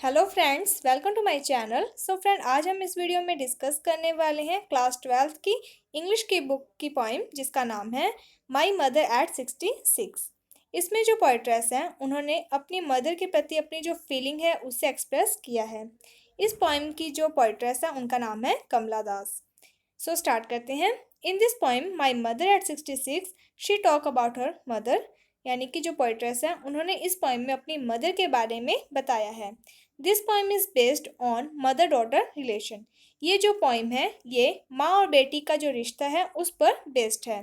Hello friends, welcome to my channel. Friend, आज हम इस वीडियो में डिस्कस करने वाले हैं क्लास 12th की इंग्लिश की बुक की पोइम जिसका नाम है माय मदर एट 66। इसमें जो पोइट्रेस हैं उन्होंने अपनी मदर के प्रति अपनी जो फीलिंग है उसे एक्सप्रेस किया है। इस पोइम की जो पोइट्रेस है उनका नाम है कमला दास। स्टार्ट करते हैं। In this poem my mother eight 66 she talk about her mother. यानी कि जो पोइट्रेस है उन्होंने इस पोइम में अपनी मदर के बारे में बताया है। This poem is based on mother daughter relation. ये जो पोइम है ये माँ और बेटी का जो रिश्ता है उस पर बेस्ड है।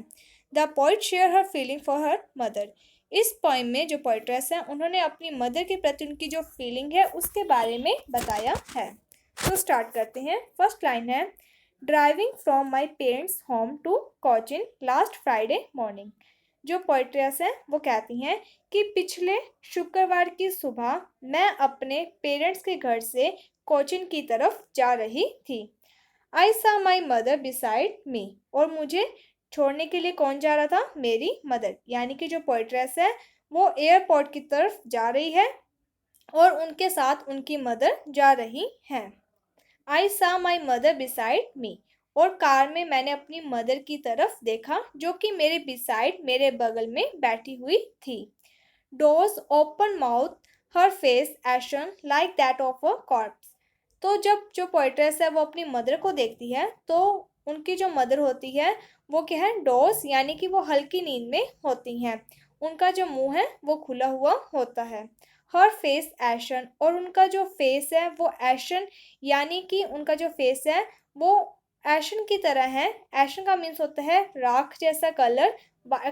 The poet share her feeling for her mother. इस पोइम में जो पोइट्रेस है उन्होंने अपनी मदर के प्रति उनकी जो फीलिंग है उसके बारे में बताया है। स्टार्ट करते हैं। फर्स्ट लाइन है, driving from my parents home to Cochin last Friday morning. जो पोइट्रेस है वो कहती हैं कि पिछले शुक्रवार की सुबह मैं अपने पेरेंट्स के घर से कोचिन की तरफ जा रही थी। आई सा माई मदर बिसाइड मी। और मुझे छोड़ने के लिए कौन जा रहा था? मेरी मदर। यानी कि जो पोइट्रेस है वो एयरपोर्ट की तरफ जा रही है और उनके साथ उनकी मदर जा रही हैं। आई सा माई मदर बिसाइड मी। और कार में मैंने अपनी मदर की तरफ देखा जो कि मेरे बिसाइड मेरे बगल में बैठी हुई थी। Dose open mouth her face ation like that of a corps. तो जब जो पोइट्रेस है वो अपनी मदर को देखती है तो उनकी जो मदर होती है वो क्या है? डोज, यानी कि वो हल्की नींद में होती हैं। उनका जो मुंह है वो खुला हुआ होता है। हर फेस एशन, और उनका जो फेस है वो एशन, यानी कि उनका जो फेस है वो एशन की तरह है। एशन का मीन्स होता है राख जैसा कलर,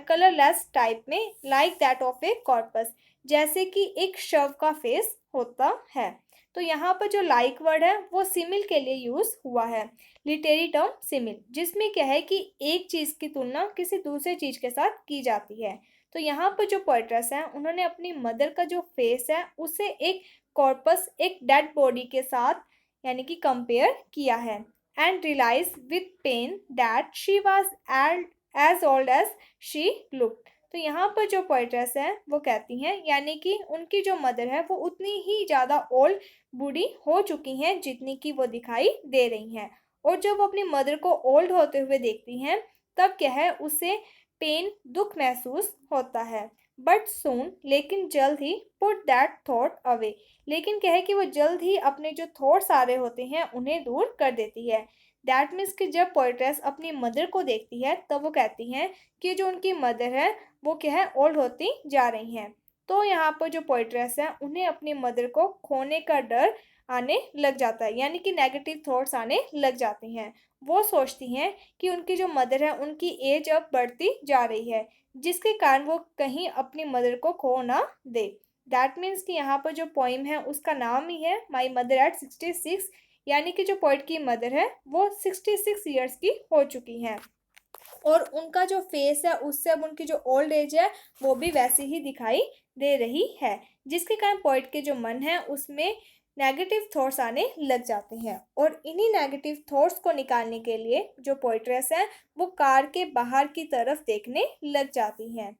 कलरलेस टाइप में, like that of A corpus, जैसे कि एक शव का फेस होता है। तो यहाँ पर जो लाइक वर्ड है वो सिमिल के लिए यूज हुआ है। लिटरेरी टर्म सिमिल, जिसमें क्या है कि एक चीज की तुलना किसी दूसरे चीज के साथ की जाती है। तो यहाँ पर जो पोइट्रेस है उन्होंने अपनी मदर का जो फेस है उसे एक कॉर्पस, एक डेड बॉडी के साथ यानी कि कंपेयर किया है। And realise with pain that she was as old as she looked. तो यहाँ पर जो पोइट्रेस है वो कहती हैं यानी कि उनकी जो मदर है वो उतनी ही ज़्यादा ओल्ड, बूढ़ी हो चुकी हैं जितनी कि वो दिखाई दे रही हैं। और जब वो अपनी मदर को ओल्ड होते हुए देखती हैं तब क्या है, उसे पेन, दुख महसूस होता है। बट सून, लेकिन जल्द ही, पुट दैट थॉट अवे। लेकिन क्या है कि वो जल्द ही अपने जो थॉट्स आ रहे होते हैं उन्हें दूर कर देती है। दैट मीन्स कि जब पोइट्रेस अपनी मदर को देखती है तब वो कहती हैं कि जो उनकी मदर है वो क्या है, ओल्ड होती जा रही हैं। तो यहाँ पर जो पोइट्रेस है उन्हें अपनी मदर को खोने का डर आने लग जाता है, यानी कि नेगेटिव थॉट्स आने लग जाते हैं। वो सोचती हैं कि उनकी जो मदर है उनकी एज अब बढ़ती जा रही है जिसके कारण वो कहीं अपनी मदर को खो ना दे। दैट मीन्स कि यहाँ पर जो पोइम है उसका नाम ही है माई मदर एट 66। यानी कि जो पोइट की मदर है वो 66 ईयर्स की हो चुकी हैं और उनका जो फेस है उससे अब उनकी जो ओल्ड एज है वो भी वैसी ही दिखाई दे रही है, जिसके कारण पोइट के जो मन है उसमें नेगेटिव थॉट्स आने लग जाते हैं। और इन्हीं नेगेटिव थॉट्स को निकालने के लिए जो पोइट्रेस है वो कार के बाहर की तरफ देखने लग जाती हैं।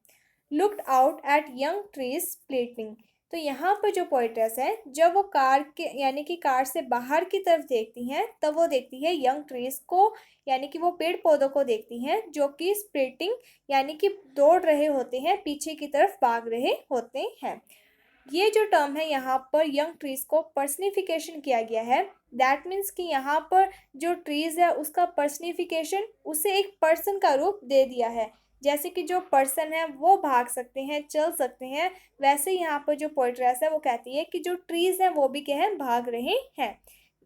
Looked out at young trees splitting. तो यहाँ पर जो पोइट्रेस है जब वो कार के यानी कि कार से बाहर की तरफ देखती हैं तब वो देखती है यंग ट्रीज को, यानी कि वो पेड़ पौधों को देखती हैं जो कि स्प्लिटिंग यानी कि दौड़ रहे होते हैं, पीछे की तरफ भाग रहे होते हैं। ये जो टर्म है यहाँ पर यंग ट्रीज को पर्सनिफिकेशन किया गया है। दैट मीन्स कि यहाँ पर जो ट्रीज है उसका पर्सनिफिकेशन, उसे एक पर्सन का रूप दे दिया है। जैसे कि जो पर्सन है वो भाग सकते हैं, चल सकते हैं, वैसे यहाँ पर जो पोइट्रेस है वो कहती है कि जो ट्रीज हैं वो भी क्या है, भाग रहे हैं।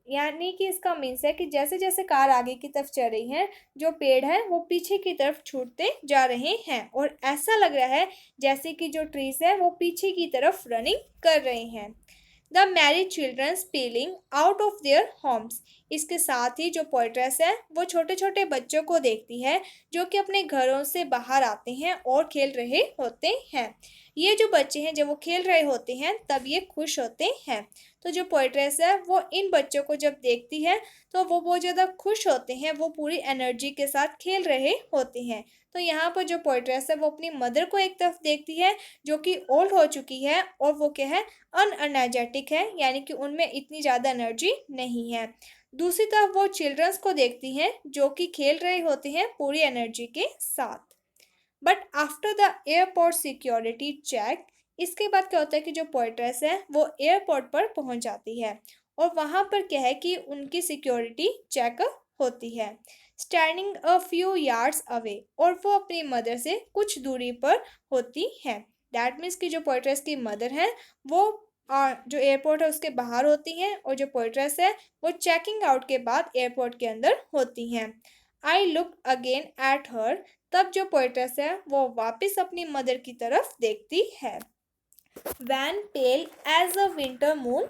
यानी कि इसका मीन्स है कि जैसे जैसे कार आगे की तरफ चल रही है जो पेड़ है वो पीछे की तरफ छूटते जा रहे हैं और ऐसा लग रहा है जैसे कि जो ट्रीज है वो पीछे की तरफ रनिंग कर रहे हैं। The married children spilling out of their homes. इसके साथ ही जो पोइट्रेस है वो छोटे छोटे बच्चों को देखती है जो कि अपने घरों से बाहर आते हैं और खेल रहे होते हैं। ये जो बच्चे हैं जब वो खेल रहे होते हैं तब ये खुश होते हैं। तो जो पोएट्रेस है वो इन बच्चों को जब देखती है तो वो बहुत ज़्यादा खुश होते हैं, वो पूरी एनर्जी के साथ खेल रहे होते हैं। तो यहाँ पर जो पोएट्रेस है वो अपनी मदर को एक तरफ देखती है जो कि ओल्ड हो चुकी है और वो क्या है, अनएनर्जेटिक है, यानी कि उनमें इतनी ज़्यादा एनर्जी नहीं है। दूसरी तरफ वो चिल्ड्रंस को देखती हैं जो कि खेल रहे होते हैं पूरी एनर्जी के साथ। But after the airport security check, इसके बाद क्या होता है कि जो पोएट्रेस है वो एयरपोर्ट पर पहुंच जाती है और वहां पर क्या है कि उनकी सिक्योरिटी चेक होती है। Standing a few yards away, और वो अपनी मदर से कुछ दूरी पर होती है। दैट मीन्स कि जो पोएट्रेस की मदर है वो जो एयरपोर्ट है उसके बाहर होती हैं और जो पोएट्रेस है वो चेकिंग आउट के बाद एयरपोर्ट के अंदर होती हैं। I look again at her, तब जो पोएट्रेस है वो वापस अपनी मदर की तरफ देखती है। Wan pale as a winter moon,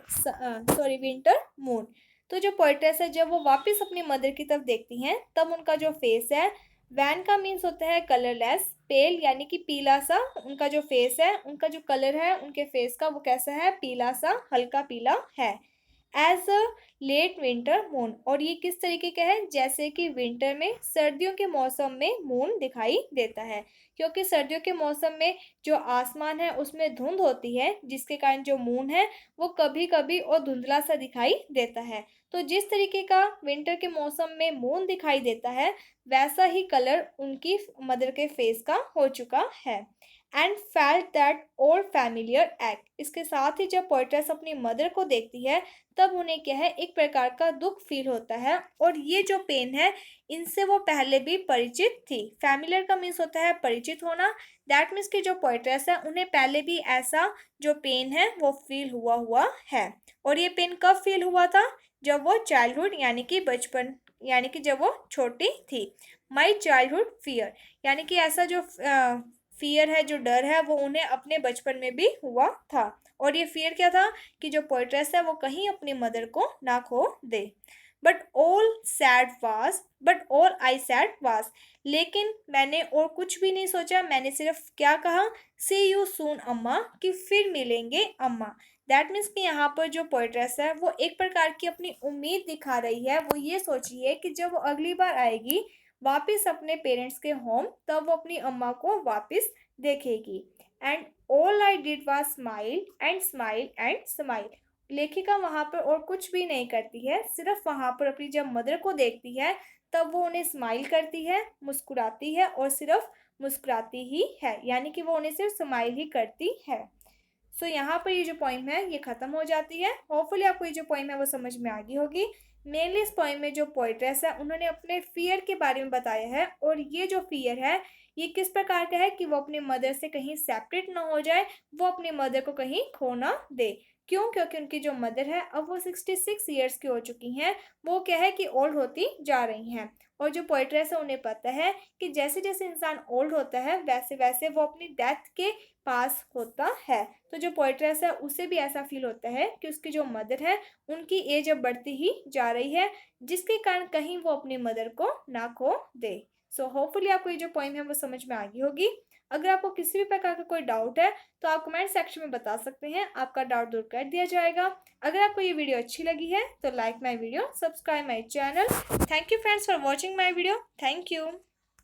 winter moon. तो जो पोएट्रेस है जब वो वापस अपनी मदर की तरफ देखती हैं तब उनका जो फेस है, वैन का मीन्स होता है कलरलेस, पेल यानी कि पीला सा, उनका जो फेस है, उनका जो कलर है उनके फेस का वो कैसा है, पीला सा, हल्का पीला है। As a late winter moon, और ये किस तरीके का है, जैसे कि विंटर में, सर्दियों के मौसम में मून दिखाई देता है, क्योंकि सर्दियों के मौसम में जो आसमान है उसमें धुंध होती है जिसके कारण जो मून है वो कभी कभी और धुंधला सा दिखाई देता है। तो जिस तरीके का विंटर के मौसम में मून दिखाई देता है वैसा ही कलर उनकी मदर के फेस का हो चुका है। And felt that old familiar act, इसके साथ ही जब पोएट्रेस अपनी मदर को देखती है तब उन्हें क्या है, एक प्रकार का दुख फील होता है, और ये जो पेन है इनसे वो पहले भी परिचित थी। फैमिलियर का मीन्स होता है परिचित होना। दैट मीन्स कि जो पोएट्रेस है उन्हें पहले भी ऐसा जो पेन है वो फील हुआ हुआ है। और ये पेन कब फील हुआ था, जब वो चाइल्डहुड यानी कि बचपन, यानी कि जब वो छोटी थी। माई चाइल्डहुड फियर, यानी कि ऐसा जो फियर है, जो डर है, वो उन्हें अपने बचपन में भी हुआ था। और ये फियर क्या था कि जो पोएट्रेस है वो कहीं अपनी मदर को ना खो दे। But all I said was, लेकिन मैंने और कुछ भी नहीं सोचा, मैंने सिर्फ क्या कहा, सी यू सून अम्मा, कि फिर मिलेंगे अम्मा। दैट मीन्स कि यहाँ पर जो पोएट्रेस है वो एक प्रकार की अपनी उम्मीद दिखा रही है। वो ये सोच रही है कि जब वो अगली बार आएगी वापस अपने पेरेंट्स के होम तब वो अपनी अम्मा को वापस देखेगी। And all I did was smile and smile and smile, लेखिका वहाँ पर और कुछ भी नहीं करती है, सिर्फ वहाँ पर अपनी जब मदर को देखती है तब वो उन्हें स्माइल करती है, मुस्कुराती है, और सिर्फ मुस्कुराती ही है, यानी कि वो उन्हें सिर्फ स्माइल ही करती है। सो यहाँ पर ये जो पोइम है ये खत्म हो जाती है। होपफुली आपको ये जो पोइम है वो समझ में आ गई होगी। मेनली इस पोइम में जो पोएट्रेस है उन्होंने अपने फियर के बारे में बताया है, और ये जो फियर है ये किस प्रकार का है कि वो अपनी मदर से कहीं सेपरेट ना हो जाए, वो अपनी मदर को कहीं खो ना दे। क्यों, क्योंकि उनकी जो मदर है अब वो 66 ईयर्स की हो चुकी हैं, वो क्या है कि ओल्ड होती जा रही हैं। और जो पोएट्रेस है उन्हें पता है कि जैसे जैसे इंसान ओल्ड होता है वैसे वैसे वो अपनी डेथ के पास होता है। तो जो पोएट्रेस है उसे भी ऐसा फील होता है कि उसकी जो मदर है उनकी एज अब बढ़ती ही जा रही है, जिसके कारण कहीं वो अपनी मदर को ना खो दे। सो होपफुली आपको ये जो पोइम है वो समझ में आ गई होगी। अगर आपको किसी भी प्रकार का कोई डाउट है तो आप कमेंट सेक्शन में बता सकते हैं, आपका डाउट दूर कर दिया जाएगा। अगर आपको ये वीडियो अच्छी लगी है तो like my video, subscribe my channel. Thank you friends for watching my video. Thank you.